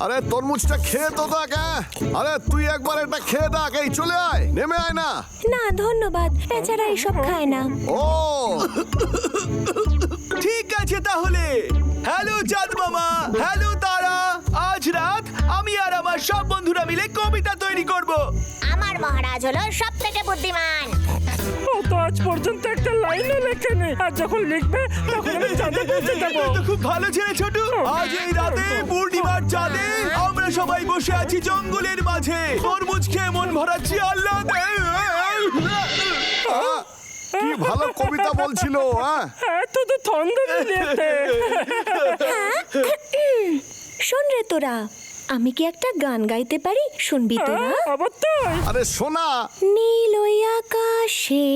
আরে তরমুজটা খেয়ে তো দেখ। আরে তুই একবার এটা খেয়ে দেখ। এই চলে আয়, নেমে আয় না। না ধন্যবাদ, বেচারা এসব খায় না। ও ঠিক আছে তাহলে। হ্যালো চাঁদ মামা, হ্যালো তারা। আজ রাত আমি আর আমার সব বন্ধুরা মিলে কবিতা তৈরি করব। আমার মহারাজ হলো সব থেকে বুদ্ধিমান। ও তো আজ পর্যন্ত একটা লাইনও লেখেনি, আর যখন লিখবে তখন আমি চাঁদে পৌঁছে দেবো। তো খুব ভালো ছেলে ছোটু। আজ এই রাতে পূর্ণিমার চাঁদে আমরা সবাই বসে আছি জঙ্গলের মাঝে, তরমুজ খেয়ে মন ভরাচ্ছি আহ্লাদে। কি ভালো কবিতা বলছিল। হ্যাঁ, তো থন্ডর দিতে। শোন রে তোরা, আমি কি একটা গান গাইতে পারি? শুনবি তোরা? অবশ্যই। আরে শোনা। নীল ওই আকাশে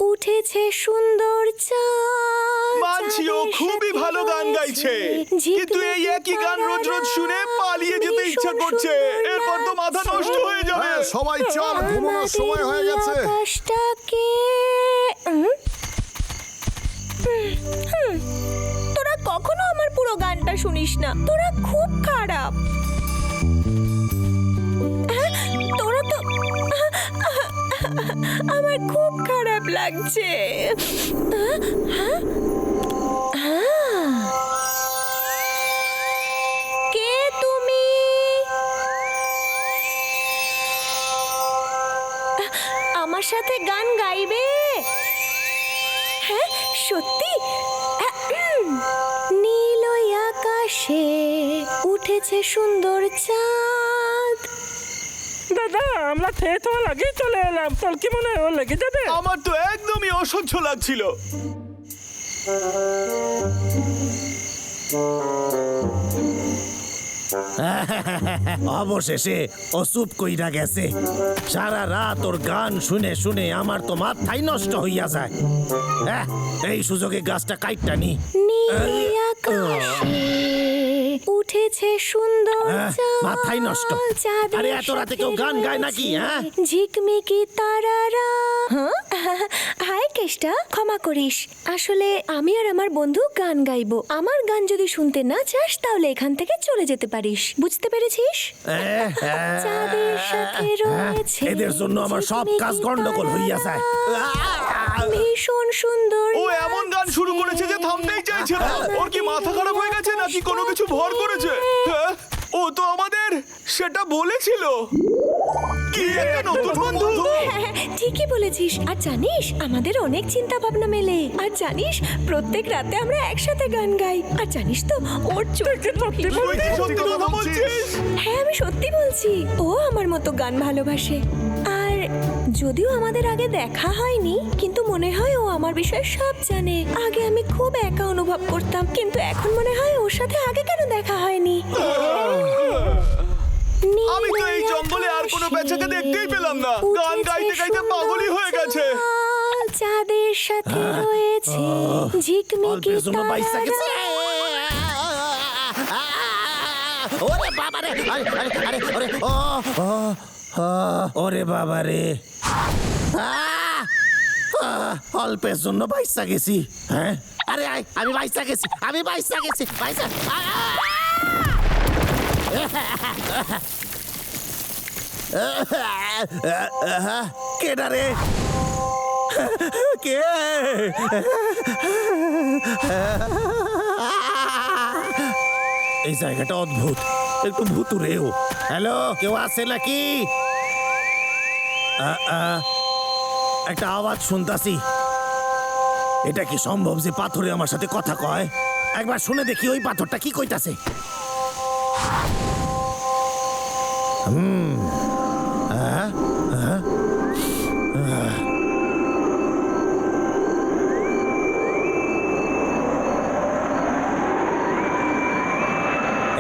উঠেছে সুন্দর চাঁদ। মানছি ও খুবই ভালো গান গাইছে, কিন্তু এই একই গান রোজ রোজ শুনে পালিয়ে যেতে ইচ্ছা করছে। এরপর তো মাথা নষ্ট হয়ে যাবে। হ্যাঁ, সবাই চল, ঘুমানোর সময় হয়ে গেছে। আকাশটাকে তোরা কখনো আমার পুরো গানটা শুনিস না। তোরা খুব খারাপ। তোরা তো আমার খুব খারাপ লাগছে। কে তুমি? আমার সাথে গান গাইবে? হ্যাঁ সত্যি? নীল ওই আকাশে উঠেছে সুন্দর চাঁদ। দাদা, আমরা খেয়ে তোমার আগেই চলে এলাম। তোর কি মনে হয় ও লেগে যাবে? আমার তো একদমই অসহ্য লাগছিল। অবশেষে ও চুপ কইরা গেছে। সারা রাত ওর গান শুনে শুনে আমার তো মাথাই নষ্ট হইয়া যায়। এই সুযোগে গাছটা কাইটটা নি। নীল আকাশে উঠেছে সুন্দর চাঁদ। মাথাই নষ্ট। চাঁদের আরে এত রাতে কেউ গান গায় নাকি? হ্যাঁ, ঝিকমিকি তারারা। হাই কেষ্টা, ক্ষমা করিস। আসলে আমি আর আমার বন্ধু গান গাইবো। আমার গান যদি শুনতে না চাস তাহলে এখান থেকে চলে যেতে পারিস। বুঝতে পেরেছিস? চাঁদের সাথে রয়েছে এদের জন্য আমার সব কাজ গন্ডগোল হইয়া যায়। ভীষণ সুন্দর। ও এমন গান শুরু করেছে যে থামতেই চাইছে না। ওর কি মাথা খারাপ হয়ে গেছে নাকি কোনো কিছু ভর করেছে? হ্যাঁ, ও তো আমাদের সেটা বলেছিল। কি একটা নতুন বন্ধু। ঠিকই বলেছিস। আর জানিস আমাদের অনেক চিন্তা ভাবনা মেলে। আর জানিস প্রত্যেক রাতে আমরা একসাথে গান গাই। আর জানিস তো ওর চোখে তুই কি সত্যি কথা বলছিস? হ্যাঁ আমি সত্যি বলছি। ও আমার মতো গান ভালোবাসে। আর যদিও আমাদের আগে দেখা হয়নি, কিন্তু মনে হয় ও আমার বিষয়ে সব জানে। আগে আমি খুব একা অনুভব করতাম, কিন্তু এখন মনে হয় ওর সাথে আগে কেন দেখা হয়নি। আমি তো এই জঙ্গলে আর কোনো বেচাকে দেখতেই পেলাম না। গান গাইতে গাইতে পাগলই হয়ে গেছে। চাঁদের সাথে রয়েছে ঝিকমিকি অল্পের জন্য বাইসা গেছে। ওরে বাবা রে, আরে আরে আরে ওরে ও ওরে বাবা রে, অল্পের জন্য বাইসা গেছি। হ্যাঁ, আরে আমি বাইসা গেছি, আমি বাইসা গেছি, বাইসা। কেডা রে? কে? এই জায়গাটা অদ্ভুত, একটু ভুতুরেও। হ্যালো, কেউ আছে নাকি? একটা আওয়াজ শুনতাছি। এটা কি সম্ভব যে পাথরে আমার সাথে কথা কয়? একবার শুনে দেখি ওই পাথরটা কি কইতাছে।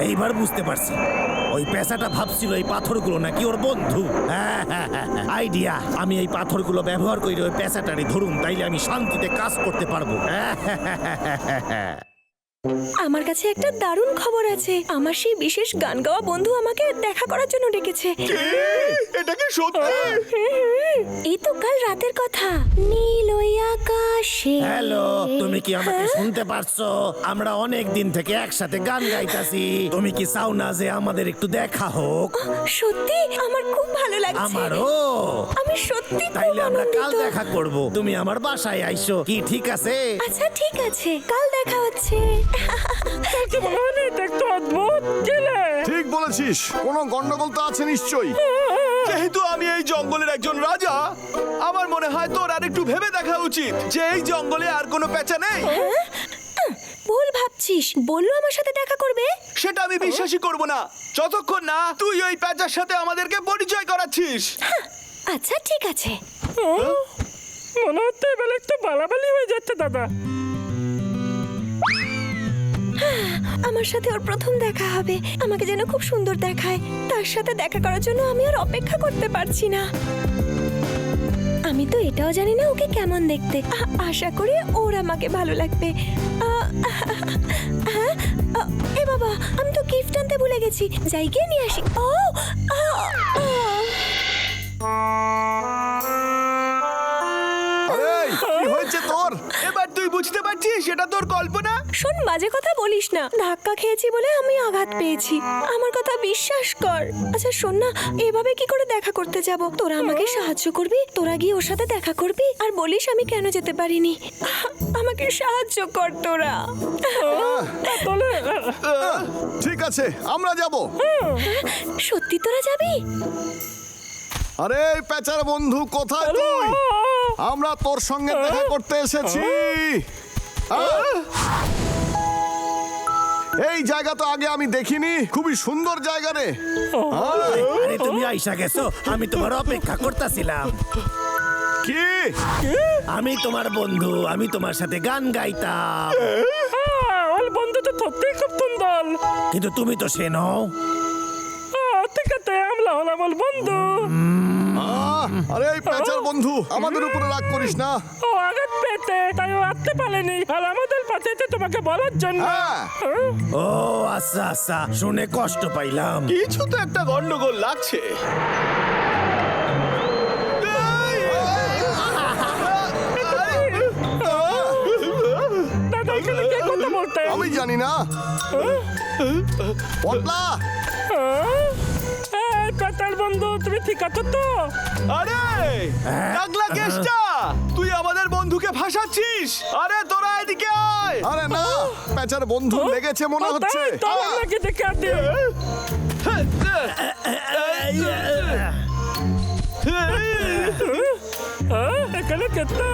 এইবার বুঝতে পারছি, ওই পেশাটা ভাবছিল এই পাথরগুলো নাকি ওর বন্ধু। আইডিয়া, আমি এই পাথরগুলো ব্যবহার করে ওই পেশাটারই ধরুন, তাইলে আমি শান্তিতে কাজ করতে পারবো। আমার কাছে একটা দারুণ খবর আছে। আমার সেই বিশেষ গান গাওয়া বন্ধু আমাকে দেখা করার জন্য ডেকেছে। এটা কি সত্যি? এই তো কাল রাতের কথা। নীল ওই আকাশে। হ্যালো, তুমি কি আমাকে শুনতে পারছো? আমরা অনেক দিন থেকে একসাথে গান গাইতাছি। তুমি কি চাও না যে আমাদের একটু দেখা হোক? সত্যি আমার খুব ভালো লাগছে। আমারও। আমি সত্যি খুব তাইলে আমরা কাল আনন্দিত। দেখা করব। তুমি আমার বাসায় আইসো, কি ঠিক আছে? আচ্ছা ঠিক আছে, কাল দেখা হচ্ছে। কি মনে হয় না এটা একটু অদ্ভুত? গেলে ঠিক বলেছিস, কোনো গন্ডগোল তো আছে নিশ্চয়ই। যেহেতু আমি এই জঙ্গলের একজন রাজা, আমার মনে হয় তোর আর একটু ভেবে দেখা উচিত যে এই জঙ্গলে আর কোনো পেঁচা নেই। ভুল ভাবছিস। বললো আমার সাথে দেখা করবে। সেটা আমি বিশ্বাসই করব না যতক্ষণ না তুই ওই পেঁচার সাথে আমাদেরকে পরিচয় করাচ্ছিস। আচ্ছা ঠিক আছে। মনে হচ্ছে এবার একটু বালাবালি হয়ে যাচ্ছে দাদা। আমার সাথে ওর প্রথম দেখা হবে। আমাকে যেন খুব সুন্দর দেখায়। তার সাথে দেখা করার জন্য আমি আর অপেক্ষা করতে পারছি না। আমি তো এটাও জানি না ওকে কেমন দেখতে। আশা করি ওর আমাকে ভালো লাগবে। হ্যাঁ, এ বাবা, আমি তো গিফট আনতে ভুলে গেছি। যাই গিয়ে নিয়ে আসি। ও আরে কি হয়েছে তোর? এবার তুই বুঝতে পারছিস সেটা তোর কল্পনা। শোন, বাজে কথা বলিস না। ধাক্কা খেয়েছি বলে আমি আঘাত পেয়েছি। আমার কথা বিশ্বাস কর। আচ্ছা শোন না, এভাবে কি করে দেখা করতে যাব? তোরা আমাকে সাহায্য করবি? তোরা গিয়ে ওর সাথে দেখা করবি আর বলিস আমি কেন যেতে পারিনি। আমাকে সাহায্য কর তোরা। তাহলে ঠিক আছে, আমরা যাব। সত্যি তোরা যাবি? আরে পেঁচার বন্ধু, কোথায় তুই? আমরা তোর সঙ্গে দেখা করতে এসেছি। এই জায়গা তো আগে আমি দেখিনি। খুবই সুন্দর জায়গা রে। আরে তুমি আইসা গেছো, আমি তোমার অপেক্ষা করতেছিলাম। কি? আমি তোমার বন্ধু, আমি তোমার সাথে গান গাইতাম। ওর বন্ধু তো সত্যিই খুব সুন্দর। কিন্তু তুমি তো সে নও। ঠিক আছে, আমরা হলাম ওর বন্ধু। আরে এই পেঁচার বন্ধু, আমাদের উপরে রাগ করিস না। ও আঘাত পেতে তাই ও আসতে পারেনি, আর আমাদের পাশে এসে তোমাকে বলার জন্য। হ্যাঁ। ও আচ্ছা আচ্ছা, শুনে কষ্ট পাইলাম। কিছু তো একটা গন্ডগোল লাগছে। দাদা এখানে কে কথা বলতে? আমি জানি না। পটলা, পেটার বন্ধু, তুমি ঠিক আছো তো? আরে টাকলা কেষ্টা, তুই আমাদের বন্ধুকে ভাসাচ্ছিস। আরে তোরা এদিকে আয়। আরে না, পেঁচার বন্ধু লেগেছে মনে ও, হচ্ছে। তাই? তো আপনাকে দেখে আদি। এখানে কেতা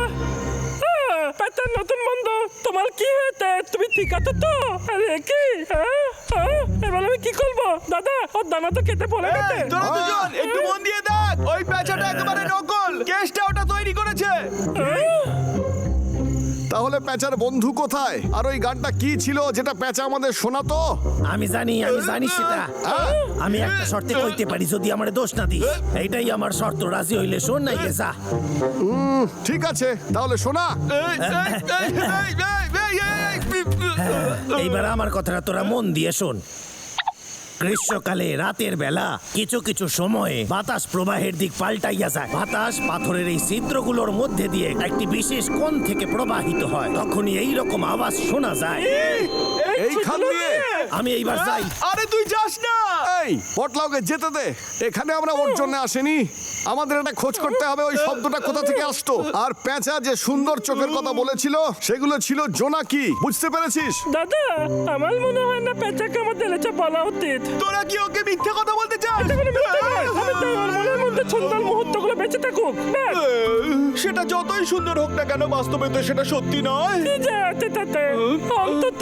পেটার নতুন বন্ধু, তোমার কি হয়েছে? তুমি ঠিক আছো তো? আরে কি এবার আমি কি করবো? দাদা ওর দানা তো খেতে পড়ে গেছে। এই, তোরা দুজন একটু মন দিয়ে দেখ। ওই পেঁচাটা একেবারে নকল। কেষ্টা ওটা তৈরি করেছে। তাহলে পেঁচার বন্ধু কোথায়? আর ওই গানটা কি ছিল যেটা পেঁচা আমাদের শোনাতো? আমি জানি সেটা। আমি একটা শর্তে কইতে পারি, যদি আমার দোষ না দিস। এইটাই আমার শর্ত, রাজি হইলে শোন, নাই যা। ঠিক আছে, তাহলে শোনা। এইবার আমার কথাটা তোরা মন দিয়ে শোন। গ্রীষ্মকালে রাতের বেলা কিছু কিছু সময়ে বাতাস প্রবাহের দিক পাল্টাইয়া যায়। বাতাস পাথরের এই ছিদ্রগুলোর মধ্যে দিয়ে একটি বিশেষ কোণ থেকে প্রবাহিত হয়। তখনই এই রকম আওয়াজ শোনা যায়। এইখান দিয়ে আমি এইবার যাই। আরে তুই যাস না। এই পটলাওকে যেতে দে। এখানে আমরা ওর জন্য আসেনি। আমাদের একটা খোঁজ করতে হবে ওই শব্দটা কোথা থেকে আসতো। আর পেঁচা যে সুন্দর চোখের কথা বলেছিল সেগুলো ছিল জোনাকি। বুঝতে পেরেছিস? দাদা আমার মনে হয় না পেঁচাকে আমাদের এটা বলা উচিত। তোরা কি ওকে মিথ্যে কথা বলতে চাস? এটা কোনো মিথ্যে নয়। আমি চাই ওর মনের মধ্যে সুন্দর মুহূর্তগুলো বেঁচে থাকুক। ব্যাস। সেটা যতই সুন্দর হোক না কেন, বাস্তবে তো সেটা সত্যি নয়। কি যে আছে তাতে? অন্তত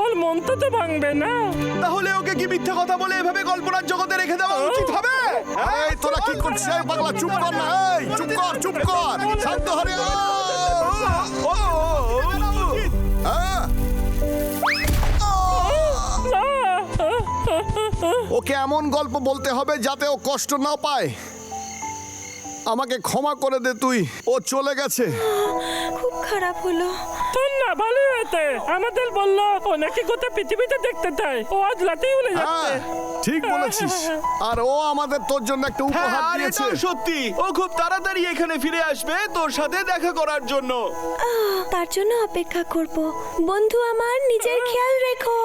ওর মনটা তো ভাঙবে না। তাহলে ওকে কি মিথ্যে কথা বলে এভাবে কল্পনার জগতে রেখে দেওয়া উচিত হবে? এই তোরা কি করছিস? এই পাগলা চুপ কর না। এই চুপ কর, চুপ কর। শান্ত হরে। হ্যাঁ। ওকে এমন গল্প বলতে হবে যাতে ও কষ্ট না পায়। আমাকে ক্ষমা করে দে তুই। ও চলে গেছে। খুব খারাপ হলো। শোন না, ভালো হয়েছে। আমাদের বললো ও নাকি গোটা পৃথিবীতে দেখতে চায়। ও আজ রাতেই উড়ে যাচ্ছে। হ্যাঁ ঠিক বলেছিস। আর ও আমাদের তোর জন্য একটা হ্যাঁ উপহার আর দিয়েছে। এটাও সত্যি, ও খুব তাড়াতাড়ি এখানে ফিরে আসবে তোর সাথে দেখা করার জন্য। তার জন্য অপেক্ষা করব। বন্ধু আমার, নিজের খেয়াল রেখো।